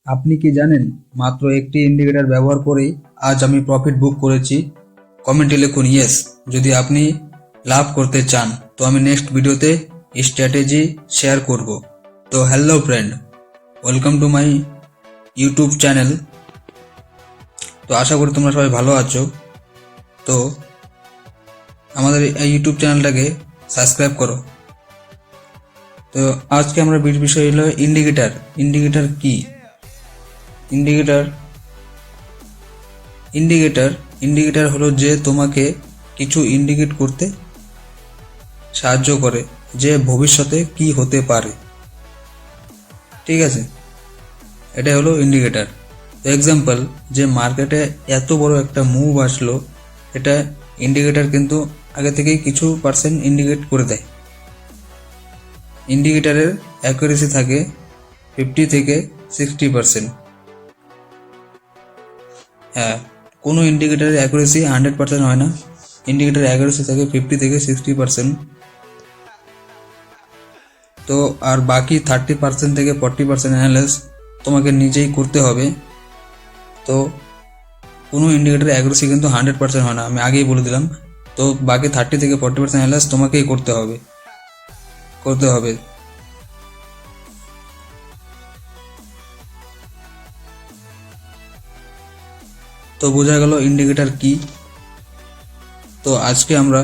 আপনি কি জানেন মাত্র একটি ইন্ডিকেটর ব্যবহার করেই আজ আমি প্রফিট বুক করেছি? কমেন্টে লিখুন ইয়েস যদি আপনি লাভ করতে চান। তো আমি নেক্সট ভিডিওতে স্ট্র্যাটেজি শেয়ার করব। তো hello friend, welcome to my YouTube channel. তো আশা করি তোমরা সবাই ভালো আছো। তো আমাদের এই ইউটিউব চ্যানেলটাকে সাবস্ক্রাইব করো। তো আজকে আমরা বিষয় হলো ইন্ডিকেটর। ইন্ডিকেটর কি? ইন্ডিকেটর ইন্ডিকেটর ইন্ডিকেটর হলো যে তোমাকে কিছু ইন্ডিকেট করতে সাহায্য করে যে ভবিষ্যতে কি হতে পারে। ঠিক আছে, এটাই হলো ইন্ডিকেটর। তো এক্সাম্পল, যে মার্কেটে এত বড় একটা মুভ আসলো, এটা ইন্ডিকেটর কিন্তু আগে থেকেই কিছু পার্সেন্ট ইন্ডিকেট করে দেয়। ইন্ডিকেটরের অ্যাকুরেসি থাকে 50 থেকে 60%। হ্যাঁ, কোনো ইন্ডিকেটরের অ্যাকুরেসি 100% হয় না। ইন্ডিকেটরের অ্যাকুরেসি থাকে 50 থেকে 60%। তো আর বাকি 30% থেকে 40% অ্যানালাইস তোমাকে নিজেই করতে হবে। তো কোনো ইন্ডিকেটরের অ্যাকুরেসি কিন্তু 100% হয় না, আমি আগেই বলে দিলাম। তো বাকি 30 থেকে 40% অ্যানালাইস তোমাকেই করতে হবে। তো বোঝা গেল ইন্ডিকেটর কি। তো আজকে আমরা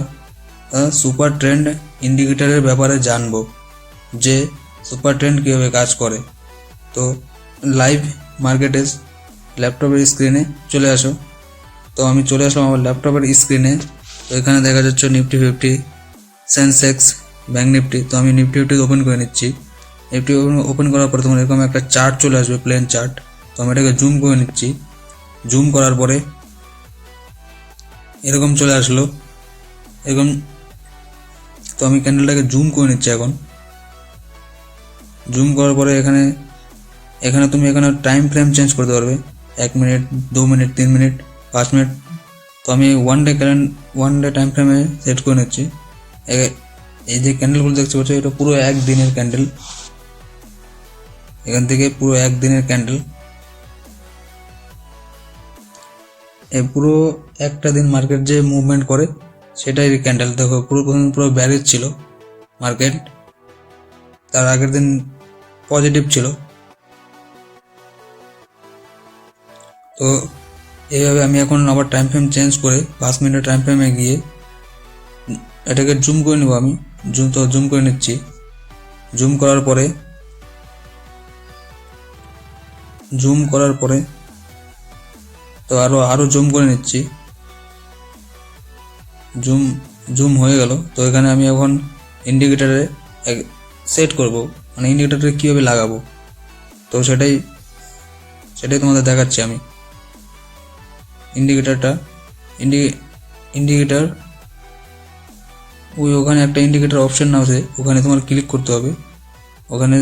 সুপার ট্রেন্ড ইন্ডিকেটরের ব্যাপারে জানবো যে সুপার ট্রেন্ড কীভাবে কাজ করে। তো লাইভ মার্কেটে ল্যাপটপের স্ক্রিনে চলে আসো। তো আমি চলে আসলাম আমার ল্যাপটপের স্ক্রিনে। তো এখানে দেখা যাচ্ছে নিফটি 50, সেন্সেক্স, ব্যাঙ্ক নিফটি। তো আমি নিফটি 50 ওপেন করে নিচ্ছি। নিফটি ওপেন করার পরে তোমার এরকম একটা চার্ট চলে আসবে, প্লেন চার্ট। তো আমি এটাকে জুম করে নিচ্ছি। জুম করার পরে এরকম চলে আসলো, এরকম। তো আমি ক্যান্ডেলটাকে জুম করে নিচ্ছি এখন। জুম করার পরে এখানে তুমি টাইম ফ্রেম চেঞ্জ করতে পারবে, 1 মিনিট, 2 মিনিট, 3 মিনিট, 5 মিনিট। তো আমি ওয়ান ডে টাইম ফ্রেমে সেট করে নিচ্ছি। এই যে ক্যান্ডেলগুলো দেখতে পাচ্ছ, এটা পুরো একদিনের ক্যান্ডেল। এখান থেকে পুরো একদিনের ক্যান্ডেল, এই পুরো একটা দিন মার্কেট যে মুভমেন্ট করে সেটাই ক্যান্ডেল। দেখো পুরো ব্যারেজ ছিল মার্কেট, তার আগের দিন পজিটিভ ছিল। তো এইভাবে আমি এখন আবার টাইম ফ্রেম চেঞ্জ করে 5 মিনিটের টাইম ফ্রেমে গিয়ে এটাকে জুম করে নেব। আমি জুম করে নিচ্ছি। জুম করার পরে তো আরো জুম করে নিচ্ছি। জুম হয়ে গেল। তো এখানে আমি এখন ইন্ডিকেটরে সেট করব, মানে ইন্ডিকেটরে কীভাবে লাগাবো। তো সেটাই তোমাদের দেখাচ্ছি আমি। ইন্ডিকেটর ওখানে একটা ইন্ডিকেটর অপশন আছে, ওখানে তোমার ক্লিক করতে হবে। ওখানে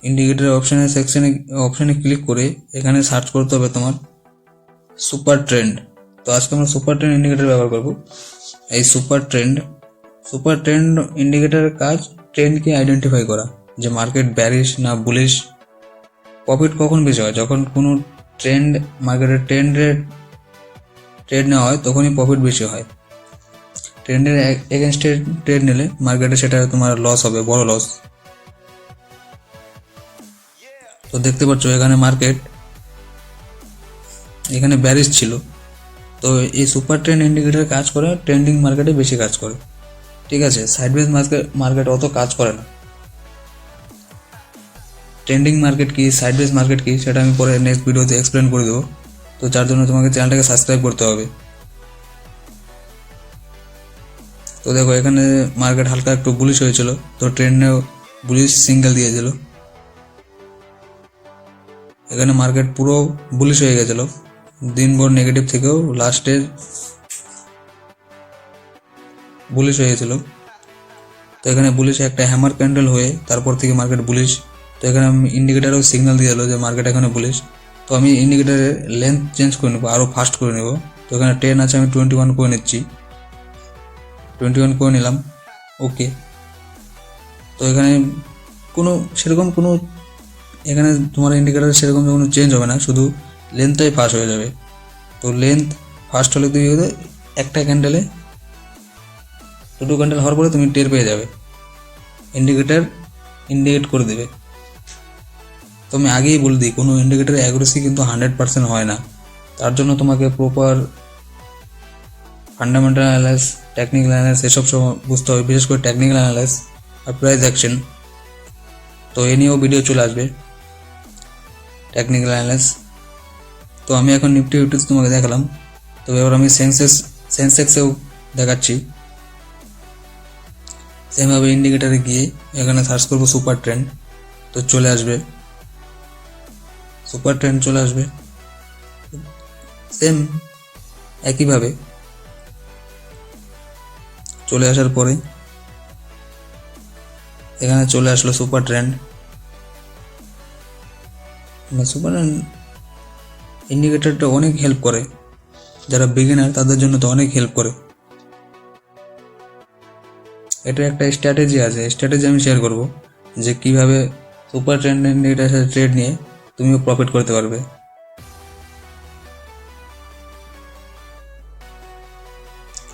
ইন্ডিকেটর অপশনে ক্লিক করে এখানে সার্চ করতে হবে তোমার সুপার ট্রেন্ড। তো আজকে আমরা সুপার ট্রেন্ড ইন্ডিকেটর ব্যবহার করব। এই সুপার ট্রেন্ড ইন্ডিকেটরের কাজ ট্রেন্ডকে আইডেন্টিফাই করা, যে মার্কেট ব্যারিশ না বুলিশ। প্রফিট কখন বেশি হয়? যখন কোনো মার্কেটের ট্রেড নেওয়া হয় তখনই প্রফিট বেশি হয়। ট্রেন্ডের এগেনস্টে ট্রেড নিলে মার্কেটে সেটা তোমার লস হবে, বড় লস। তো দেখতে পাচ্ছ এখানে ব্যারিশ ছিল। তো এই সুপার ট্রেন্ড ইন্ডিকেটর কাজ করে ট্রেন্ডিং মার্কেটে বেশি কাজ করে। ঠিক আছে, সাইডওয়েজ মার্কেট অত কাজ করে না। ট্রেন্ডিং মার্কেট কি, সাইডওয়েজ মার্কেট কি, সেটা আমি পরে নেক্সট ভিডিওতে এক্সপ্লেন করে দেবো। তো যার জন্য তোমাকে চ্যানেলটাকে সাবস্ক্রাইব করতে হবে। তো দেখো এখানে মার্কেট হালকা একটু বুলিশ হয়েছিল, তো ট্রেন্ডেও বুলিশ সিঙ্গেল দিয়েছিল। এখানে মার্কেট পুরো বুলিশ হয়ে গেছিল, দিনভর নেগেটিভ থেকেও লাস্টে বুলিশ হয়ে গেছিল। তো এখানে বুলিশে একটা হ্যামার ক্যান্ডেল হয়ে তারপর থেকে মার্কেট বুলিশ। তো এখানে আমি ইন্ডিকেটারও সিগন্যাল দিয়ে দিল যে মার্কেট এখানে বুলিশ। তো আমি ইন্ডিকেটারের লেন্থ চেঞ্জ করে নেবো, আরও ফাস্ট করে নেব। তো এখানে 10 আছে, আমি 21 করে নিচ্ছি। 21 করে নিলাম, ওকে। তো এখানে সেরকম কোনো এখানে তোমার ইন্ডিকেটার সেরকম কোনো চেঞ্জ হবে না, শুধু লেন্থটাই ফাস্ট হয়ে যাবে। তো লেন্থ ফাস্ট হলে তুমি একটা ক্যান্ডেলে দুটো ক্যান্ডেল হওয়ার পরে তুমি টের পেয়ে যাবে, ইন্ডিকেটার ইন্ডিকেট করে দেবে। তো আমি আগেই বলে দিই, কোনো ইন্ডিকেটার অ্যাকুরেসি কিন্তু 100% হয় না। তার জন্য তোমাকে proper fundamental analyse, technical analyse এসব সব বুঝতে হবে, বিশেষ করে টেকনিক্যাল অ্যানালাইস আর প্রাইস অ্যাকশন। তো এ নিয়েও ভিডিও চলে আসবে, টেকনিক্যাল অ্যানালাইস। তো আমি এখন নিফটি ফিফটিতে তোমাকে দেখালাম, তো এবার আমি সেন্সেক্সেও দেখাচ্ছি। সেমভাবে ইন্ডিকেটারে গিয়ে এখানে সার্চ করবো সুপার ট্রেন্ড, তো চলে আসবে, সুপার ট্রেন্ড চলে আসবে। সেম একইভাবে চলে আসার পরে এখানে চলে আসলো সুপার ট্রেন্ড। সুপার ইন্ডিকেটরটা অনেক হেল্প করে, যারা বিগিনার তাদের জন্য তো অনেক হেল্প করে। এটা একটা স্ট্র্যাটেজি আছে, স্ট্র্যাটেজি আমি শেয়ার করব যে কিভাবে সুপার ট্রেন্ড ইন্ডিকেটরের সাথে ট্রেড নিয়ে তুমিও প্রফিট করতে পারবে।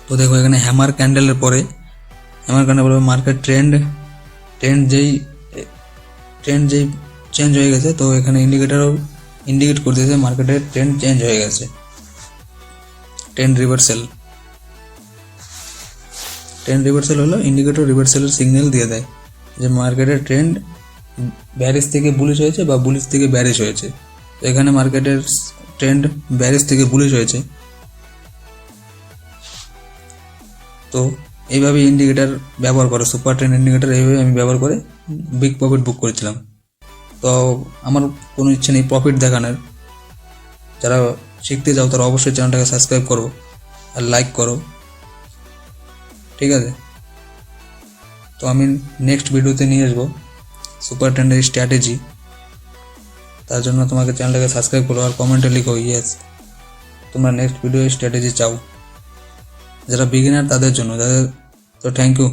তো দেখো এখানে হ্যামার ক্যান্ডেলের পরে মার্কেট ট্রেন্ড যেই চেঞ্জ হয়ে গেছে, তো এখানে ইন্ডিকেটরও ইন্ডিকেট করতেছে মার্কেটের ট্রেন্ড চেঞ্জ হয়ে গেছে, ট্রেন্ড রিভার্সাল হলো ইন্ডিকেটর রিভার্সালের সিগন্যাল দিয়ে দেয় যে মার্কেটের ট্রেন্ড ব্যারিশ থেকে বুলিশ হয়েছে বা বুলিশ থেকে ব্যারিশ হয়েছে। তো এখানে মার্কেটের ট্রেন্ড ব্যারিশ থেকে বুলিশ হয়েছে। তো এইভাবে ইন্ডিকেটার ব্যবহার করে, সুপার ট্রেন্ড ইন্ডিকেটার এইভাবে আমি ব্যবহার করে বিগ প্রফিট বুক করেছিলাম। তো আমার কোনো ইচ্ছে নেই প্রফিট দেখানোর, যারা শিখতে যাও তারা অবশ্যই চ্যানেলটাকে সাবস্ক্রাইব করো আর লাইক করো, ঠিক আছে? তো আমি নেক্সট ভিডিওতে নিয়ে আসবো সুপার ট্রেন্ডের স্ট্র্যাটেজি। তার জন্য তোমাকে চ্যানেলটাকে সাবস্ক্রাইব করো আর কমেন্টে লিখো ইয়েস তোমরা নেক্সট ভিডিও স্ট্র্যাটেজি চাও, যারা বিগিনার তাদের জন্য। তো থ্যাংক ইউ।